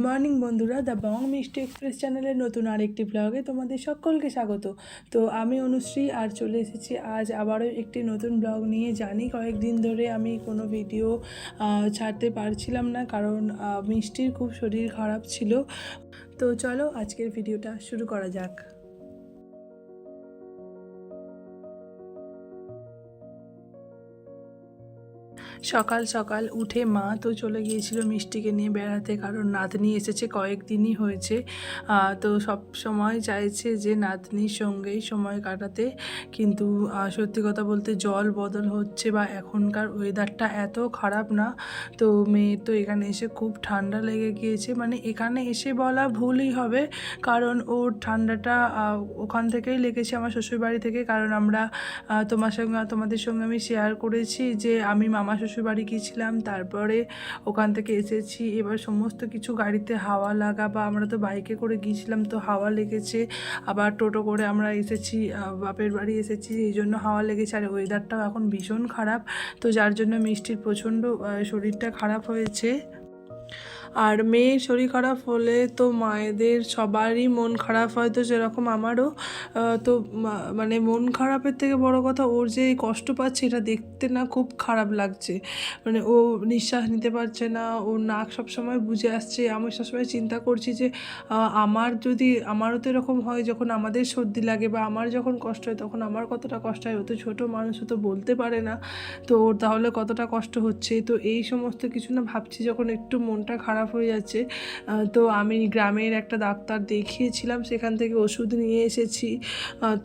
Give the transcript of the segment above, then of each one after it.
Morning বন্ধুরা, the Bong মিষ্টি express চ্যানেলের নতুন আরেকটি ব্লগে তোমাদের সকলকে স্বাগত। তো আমি অনুশ্রী আর চলে এসেছি আজ আবারও একটি নতুন ব্লগ নিয়ে। জানি কয়েকদিন ধরে আমি কোনো ভিডিও ছাড়তে পারছিলাম না, কারণ মিষ্টির খুব শরীর খারাপ ছিল। তো চলো আজকের ভিডিওটা শুরু করা যাক। সকাল সকাল উঠে মা তো চলে গিয়েছিল মিষ্টিকে নিয়ে বেড়াতে, কারণ নাতনি এসেছে, কয়েকদিনই হয়েছে। তো সব সময় চাইছে যে নাতনির সঙ্গেই সময় কাটাতে, কিন্তু সত্যি কথা বলতে জল বদল হচ্ছে বা এখনকার ওয়েদারটা এত খারাপ না। তো মেয়ের তো এখানে এসে খুব ঠান্ডা লেগে গিয়েছে, মানে এখানে এসে বলা ভুলই হবে, কারণ ওর ঠান্ডাটা ওখান থেকেই লেগেছে, আমার শ্বশুরবাড়ি থেকে। কারণ আমরা তোমাদের সঙ্গে আমি শেয়ার করেছি যে আমি মামা শ্বশুরবাড়ি গিয়েছিলাম, তারপরে ওখান থেকে এসেছি। এবার সমস্ত কিছু গাড়িতে হাওয়া লাগা, বা আমরা তো বাইকে করে গিয়েছিলাম তো হাওয়া লেগেছে, আবার টোটো করে আমরা এসেছি, বাপের বাড়ি এসেছি, এই জন্য হাওয়া লেগেছে। আর ওয়েদারটাও এখন ভীষণ খারাপ, তো যার জন্য মিষ্টির প্রচণ্ড শরীরটা খারাপ হয়েছে। আর মেয়ের শরীর খারাপ হলে তো মায়েদের সবারই মন খারাপ হয়, তো সেরকম আমারও। তো মানে মন খারাপের থেকে বড় কথা, ওর যে কষ্ট পাচ্ছে এটা দেখতে না খুব খারাপ লাগছে। মানে ও নিঃশ্বাস নিতে পারছে না, ওর নাক সবসময় বুজে আসছে। আমি সবসময় চিন্তা করছি যে আমারও তো এরকম হয়, যখন আমাদের সর্দি লাগে বা আমার যখন কষ্ট হয় তখন আমার কতটা কষ্ট হয়। ও তো ছোটো মানুষ, ও তো বলতে পারে না, তো ওর তাহলে কতটা কষ্ট হচ্ছে। তো এই সমস্ত কিছু না ভাবছি যখন একটু মনটা খারাপ হয়ে যাচ্ছে। তো আমি গ্রামের একটা ডাক্তার দেখিয়েছিলাম, সেখান থেকে ওষুধ নিয়ে এসেছি।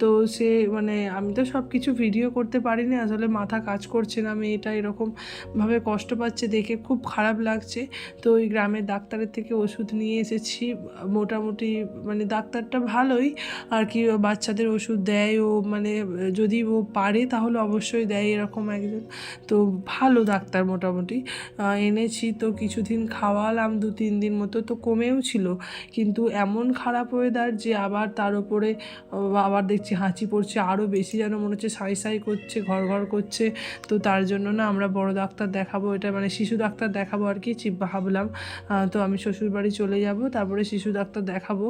তো সে মানে আমি তো সব কিছু ভিডিও করতে পারিনি, আসলে মাথা কাজ করছে না, মেয়েটা এরকমভাবে কষ্ট পাচ্ছে দেখে খুব খারাপ লাগছে। তো ওই গ্রামের ডাক্তারের থেকে ওষুধ নিয়ে এসেছি। মোটামুটি মানে ডাক্তারটা ভালোই আর কি, বাচ্চাদের ওষুধ দেয় ও, মানে যদি ও পারে তাহলে অবশ্যই দেয়, এরকম একজন। তো ভালো ডাক্তার মোটামুটি। এনেছি তো কিছুদিন খাওয়ালাম, 2-3 দিন মতো, তো কমেও ছিল। কিন্তু এমন খারাপ ওয়েদার যে আবার তার উপরে আবার দেখছি হাঁচি পড়ছে আরও বেশি, যেন মনে হচ্ছে সাই সাই করছে, ঘর ঘর করছে। তো তার জন্য না আমরা বড় ডাক্তার দেখাবো, এটা মানে শিশু ডাক্তার দেখাবো আর কি ভাবলাম। তো আমি শ্বশুরবাড়ি চলে যাব, তারপরে শিশু ডাক্তার দেখাবো।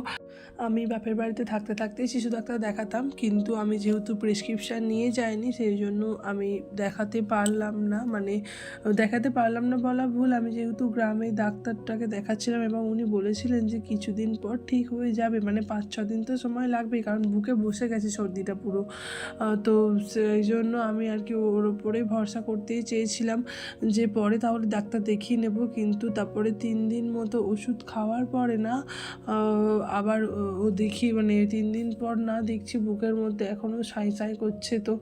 আমি বাপের বাড়িতে থাকতে থাকতেই শিশু ডাক্তার দেখাতাম, কিন্তু আমি যেহেতু প্রেসক্রিপশান নিয়ে যাইনি সেই জন্য আমি দেখাতে পারলাম না। মানে দেখাতে পারলাম না বলা ভুল, আমি যেহেতু গ্রামে ডাক্তারটাকে দেখাচ্ছিলাম এবং উনি বলেছিলেন যে কিছুদিন পর ঠিক হয়ে যাবে, মানে 5-6 দিন তো সময় লাগবেই, কারণ বুকে বসে গেছে সর্দিটা পুরো। তো সেই জন্য আমি আর কি ওর ওপরেই ভরসা করতেই চেয়েছিলাম যে পরে তাহলে ডাক্তার দেখিয়ে নেব। কিন্তু তারপরে 3 দিন মতো ওষুধ খাওয়ার পরে না আবার ও দেখি, মানে 3 দিন পর না দেখছি বুকের মধ্যে এখনও সাই সাই করছে। তো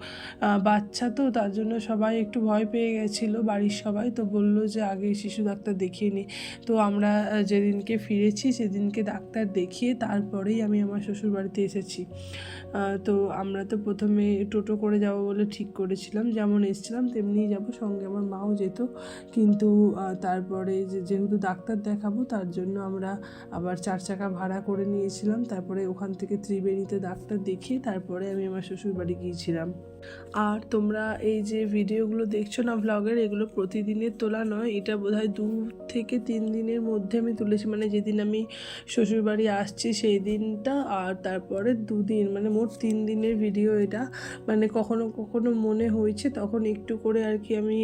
বাচ্চা তো, তার জন্য সবাই একটু ভয় পেয়ে গেছিলো, বাড়ির সবাই। তো বললো যে আগে শিশু ডাক্তার দেখিয়ে নিই। তো আমরা যেদিনকে ফিরেছি সেদিনকে ডাক্তার দেখিয়ে তারপরেই আমি আমার শ্বশুর বাড়িতে এসেছি। তো আমরা তো প্রথমে টোটো করে যাব বলে ঠিক করেছিলাম, যেমন এসেছিলাম তেমনিই যাব, সঙ্গে আমার মাও যেত। কিন্তু তারপরে যেহেতু ডাক্তার দেখাবো তার জন্য আমরা আবার 4 চাকা ভাড়া করে নিয়েছিলাম। তারপরে ওখান থেকে ত্রিবেণীতে ডাক্তার দেখিয়ে তারপরে আমি আমার শ্বশুর বাড়ি গিয়েছিলাম। আর তোমরা এই যে ভিডিওগুলো দেখছো না ভ্লগের, এগুলো প্রতিদিনের তোলা নয়, এটা বোধহয় 2 থেকে 3 দিনের মধ্যে আমি তুলেছি। মানে যেদিন আমি শ্বশুরবাড়ি আসছি সেই দিনটা, আর তারপরে 2 দিন, মানে মোট 3 দিনের ভিডিও এটা। মানে কখনো কখনো মনে হয়েছে তখন একটু করে আর কি আমি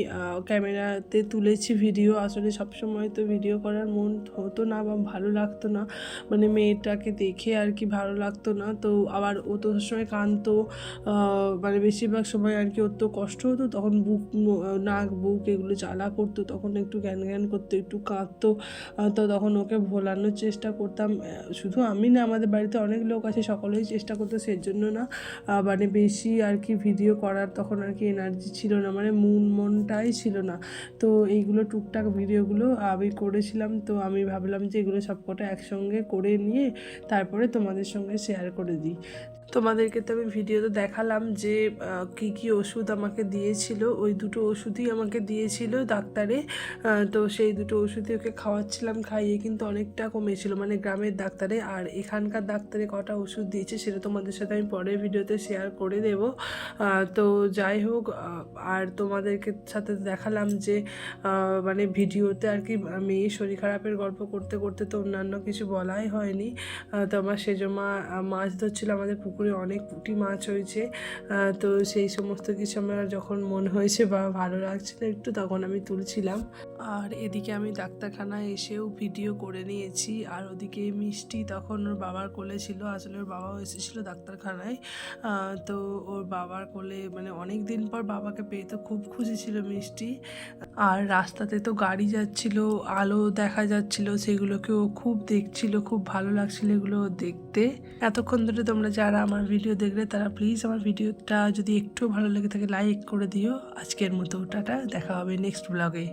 ক্যামেরাতে তুলেছি ভিডিও। আসলে সবসময় তো ভিডিও করার মন হতো না বা ভালো লাগতো না, মানে মেয়েটাকে দেখে আর কি ভালো লাগতো না। তো আবার ও তো সবসময় কাঁদতো, মানে বেশিরভাগ সময় আর কি ওর তো কষ্ট হতো, তখন নাক বুক এগুলো জ্বালা করতো, তখন একটু জ্ঞান জ্ঞান করতো, একটু কাঁদতো। তো তখন ওকে ভোলানোর চেষ্টা করতাম। শুধু আমি না, আমাদের বাড়িতে অনেক লোক আছে, সকলেই চেষ্টা করতো, সেজন্য না মানে বেশি আর কি ভিডিও করার তখন আর কি এনার্জি ছিল না, মানে মনটাই ছিল না। তো এইগুলো টুকটাক ভিডিওগুলো আমি করেছিলাম। তো আমি ভাবলাম যে এগুলো সবকটা একসঙ্গে করে নিয়ে তারপরে তোমাদের সঙ্গে শেয়ার করে দিই। তোমাদেরকে তো আমি ভিডিওতে দেখালাম যে কি কি ওষুধ আমাকে দিয়েছিল, ওই দুটো ওষুধই আমাকে দিয়েছিল ডাক্তারে। তো সেই দুটো ওষুধই ওকে খাওয়াচ্ছিলাম, খাইয়ে কিন্তু অনেকটা কমেছিল, মানে গ্রামের ডাক্তারে। আর এখানকার ডাক্তারে কটা ওষুধ দিয়েছে সেটা তোমাদের সাথে আমি পরের ভিডিওতে শেয়ার করে দেবো। তো যাই হোক, আর তোমাদেরকে সাথে দেখালাম যে মানে ভিডিওতে আর কি মেয়ের শরীর খারাপের গল্প করতে করতে তো অন্যান্য কিছু বলাই হয়নি। তো আমার সেজমা মাছ ধরছিল, আমাদের পুকুরে অনেক পুঁটি মাছ হয়েছে। তো সেই সমস্ত কিছু আমার যখন মনে হয়েছে বা ভালো লাগছিল একটু, তখন আমি তুলছিলাম। আর এদিকে আমি ডাক্তারখানায় এসেও ভিডিও করে নিয়েছি। আর ওদিকে মিষ্টি তখন ওর বাবার কোলে ছিল, আসলে ওর বাবাও এসেছিলো ডাক্তারখানায়। তো ওর বাবার কোলে মানে অনেক দিন পর বাবাকে পেয়ে তো খুব খুশি ছিল মিষ্টি। আর রাস্তাতে তো গাড়ি যাচ্ছিল, আলো দেখা যাচ্ছিল, সেগুলোকেও খুব দেখছিল, খুব ভালো লাগছিল এগুলো দেখতে। এতক্ষণ ধরে তোমরা যারা আমার ভিডিও দেখলে তারা প্লিজ আমার ভিডিওটা যদি একটু ভালো লেগে থাকে লাইক করে দিও। আজকের মতো টাটা, দেখা হবে নেক্সট ব্লগে।